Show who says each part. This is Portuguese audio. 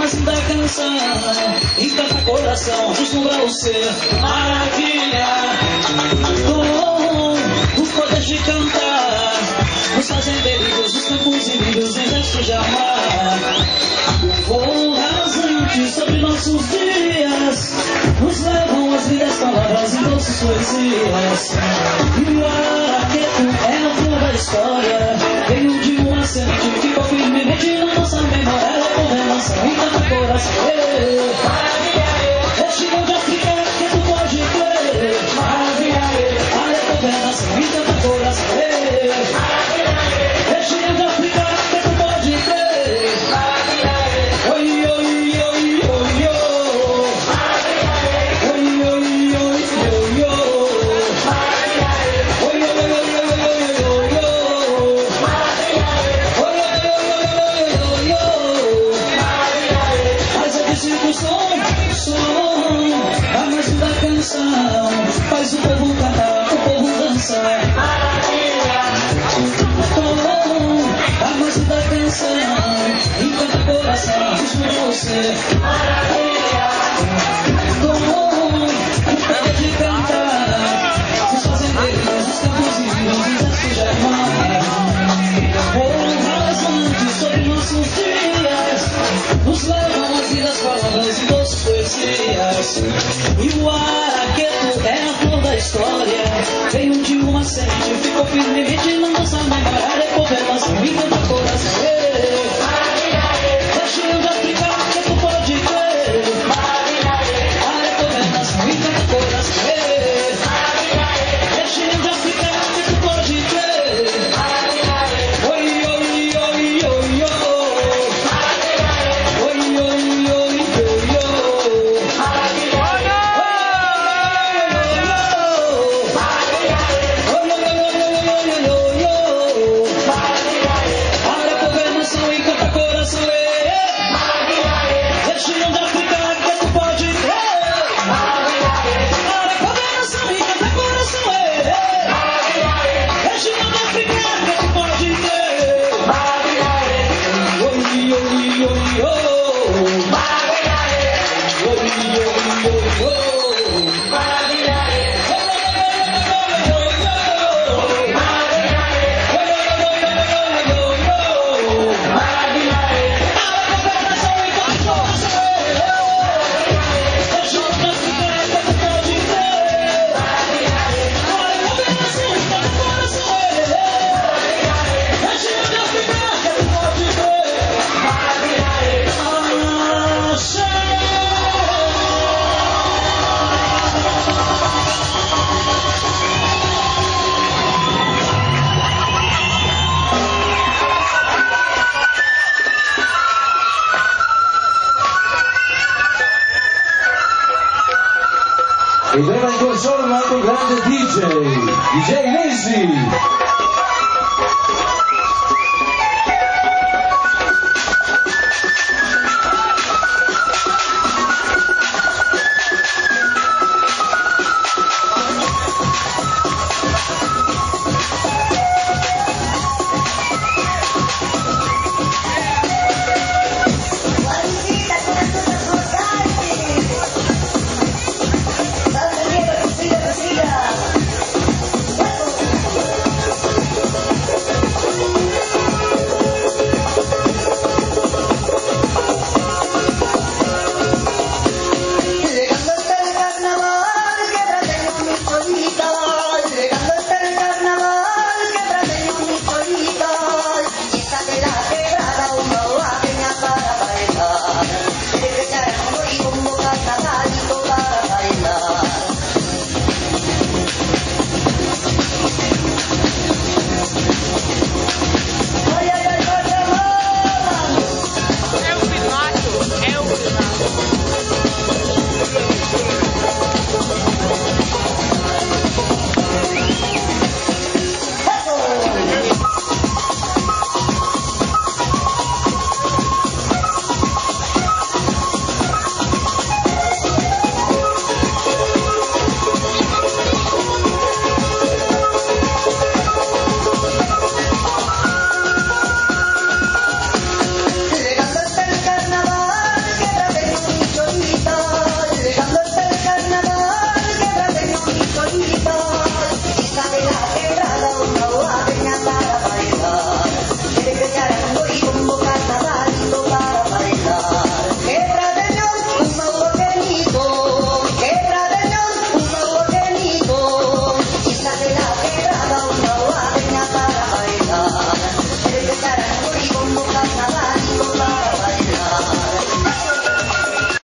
Speaker 1: mais linda canção, encanta coração, deslumbra o ser, maravilha. Com os poderes de cantar, nos fazendeiros, os campos e milhos, em gestos de amar. O voo rasante sobre nossos dias nos levam as lindas palavras em doces poesias. E o araqueto é a flor da história, veio de uma semente, ficou firmemente na nossa memória. Ela é condenação, encanta coração. Este mundo africano que tu pode crer, maravilha. Ela é condenação, encanta coração. Este mundo africano que tu pode crer, oi, oi, oi, oi, oi. Oi, oi, oi, oi, oi. Oi, oi, oi, oi, oi, oi. Oi, oi, oi, oi, oi. Mas eu disse o som, a mais linda canção, faz o povo cantar, o povo dançar. A mais linda canção, encanta o coração, deslumbra você. O poder de cantar, os fazendeiros, os campos e rios, os gestos de amar. Rasante sobre nossos dias, nos levam as lindas palavras e doces poesias. E o araqueto é a flor da história, veio de uma semente, ficou firmemente na nossa memória. Ela é condenação, encanta coração. Deixa eu explicar que tu pode crer. Ela é condenação, encanta coração. Deixa eu explicar que tu pode crer. Oi, oi, oi, oi, oi. Oi, oi, oi, oi, oi.
Speaker 2: Ed era in console un altro grande DJ Lazy.